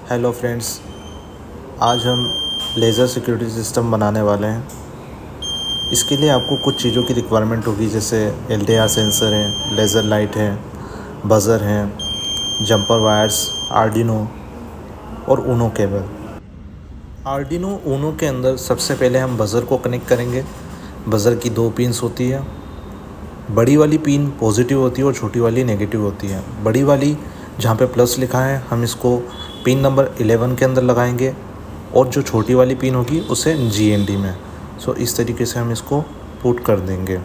Hello friends, आज हम laser security system बनाने वाले हैं। इसके लिए आपको कुछ चीज़ों की रिक्वायरमेंट होगी, जैसे LDR सेंसर है, लेज़र लाइट है, बज़र हैं, जंपर वायर्स, आर्डिनो और ऊनो केबल। आर्डिनो ऊनो के अंदर सबसे पहले हम बज़र को कनेक्ट करेंगे। बज़र की 2 पिन्स होती है। बड़ी वाली पिन पॉजिटिव होती है और छोटी वाली नेगेटिव होती है। बड़ी वाली जहाँ पे प्लस लिखा है हम इसको पिन नंबर 11 के अंदर लगाएंगे और जो छोटी वाली पिन होगी उसे GND में। सो इस तरीके से हम इसको पुट कर देंगे।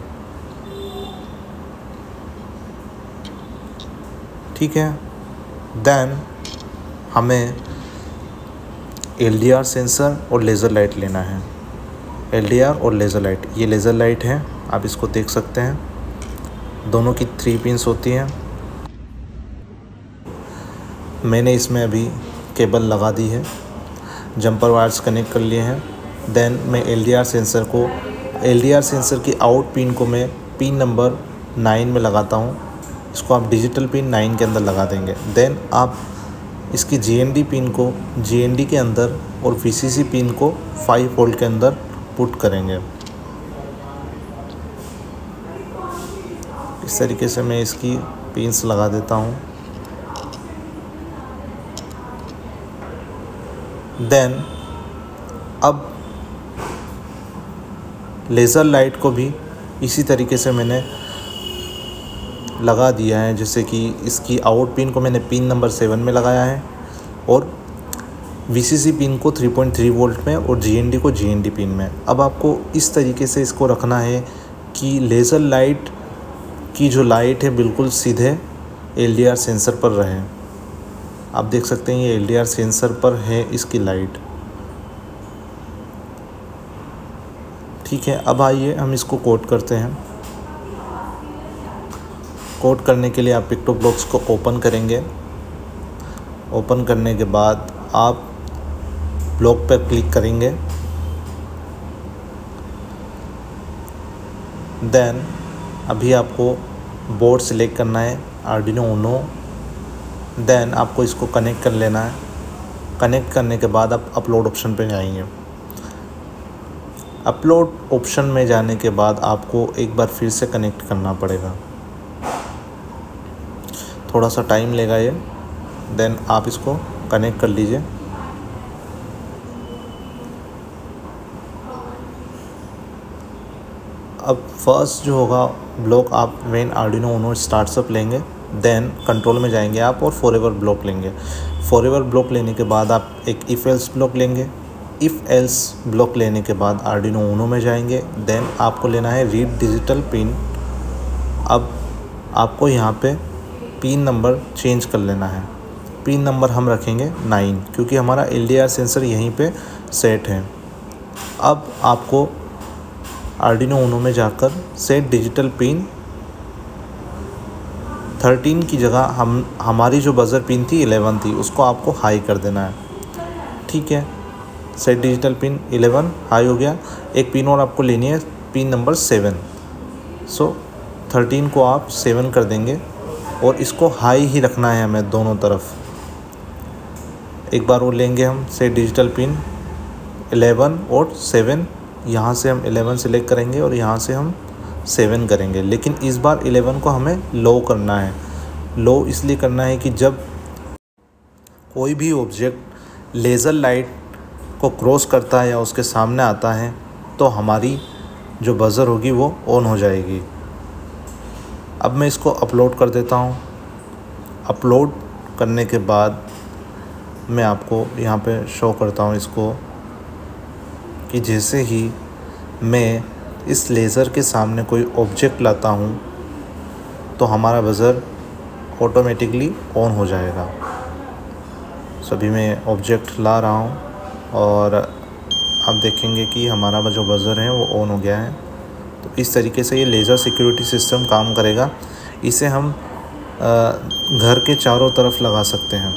ठीक है। देन हमें LDR सेंसर और लेज़र लाइट लेना है। LDR और लेज़र लाइट, ये लेज़र लाइट है, आप इसको देख सकते हैं। दोनों की 3 पिन्स होती हैं। मैंने इसमें अभी केबल लगा दी है, जंपर वायर्स कनेक्ट कर लिए हैं। देन मैं LDR सेंसर की आउट पिन को मैं पिन नंबर 9 में लगाता हूँ। इसको आप डिजिटल पिन 9 के अंदर लगा देंगे। देन आप इसकी GND पिन को GND के अंदर और VCC पिन को 5 वोल्ट के अंदर पुट करेंगे। इस तरीके से मैं इसकी पिन्स लगा देता हूँ। देन अब लेज़र लाइट को भी इसी तरीके से मैंने लगा दिया है, जैसे कि इसकी आउट पिन को मैंने पिन नंबर 7 में लगाया है और VCC पिन को 3.3 वोल्ट में और GND को GND पिन में। अब आपको इस तरीके से इसको रखना है कि लेज़र लाइट की जो लाइट है बिल्कुल सीधे LDR सेंसर पर रहे। आप देख सकते हैं ये LDR सेंसर पर है इसकी लाइट। ठीक है। अब आइए हम इसको कोड करते हैं। कोड करने के लिए आप पिक्टोब्लॉक्स को ओपन करेंगे। ओपन करने के बाद आप ब्लॉक पर क्लिक करेंगे। देन अभी आपको बोर्ड सिलेक्ट करना है, आर्डिनो ऊनो। देन आपको इसको कनेक्ट कर लेना है। कनेक्ट करने के बाद आप अपलोड ऑप्शन पे जाएंगे। अपलोड ऑप्शन में जाने के बाद आपको एक बार फिर से कनेक्ट करना पड़ेगा, थोड़ा सा टाइम लेगा ये। देन आप इसको कनेक्ट कर लीजिए। अब फर्स्ट जो होगा ब्लॉक आप when Arduino Uno starts up लेंगे। देन कंट्रोल में जाएंगे आप और फॉरएवर ब्लॉक लेंगे। फॉरएवर ब्लॉक लेने के बाद आप एक इफ़ एल्स ब्लॉक लेंगे। इफ़ एल्स ब्लॉक लेने के बाद आर्डिनो ऊनो में जाएंगे। देन आपको लेना है रीड डिजिटल पिन। अब आपको यहाँ पे पिन नंबर चेंज कर लेना है। पिन नंबर हम रखेंगे 9 क्योंकि हमारा LDR सेंसर यहीं पे सेट है। अब आपको आर्डिनो ऊनो में जाकर सेट डिजिटल पिन 13 की जगह हमारी जो बज़र पिन थी 11 थी, उसको आपको हाई कर देना है। ठीक है। सेट डिजिटल पिन 11 हाई हो गया। एक पिन और आपको लेनी है, पिन नंबर 7। सो 13 को आप 7 कर देंगे और इसको हाई ही रखना है हमें दोनों तरफ। एक बार वो लेंगे हम सेट डिजिटल पिन 11 और 7। यहाँ से हम 11 सेलेक्ट करेंगे और यहाँ से हम 7 करेंगे, लेकिन इस बार 11 को हमें लो करना है। लो इसलिए करना है कि जब कोई भी ऑब्जेक्ट लेज़र लाइट को क्रॉस करता है या उसके सामने आता है तो हमारी जो बज़र होगी वो ऑन हो जाएगी। अब मैं इसको अपलोड कर देता हूँ। अपलोड करने के बाद मैं आपको यहाँ पे शो करता हूँ इसको कि जैसे ही मैं इस लेज़र के सामने कोई ऑब्जेक्ट लाता हूँ तो हमारा बज़र ऑटोमेटिकली ऑन हो जाएगा। सो अभी मैं ऑब्जेक्ट ला रहा हूँ और आप देखेंगे कि हमारा जो बज़र है वो ऑन हो गया है। तो इस तरीके से ये लेज़र सिक्योरिटी सिस्टम काम करेगा। इसे हम घर के चारों तरफ लगा सकते हैं।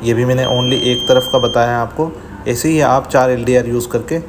ये भी मैंने ओनली एक तरफ का बताया है आपको। ऐसे ही आप 4 LDR यूज़ करके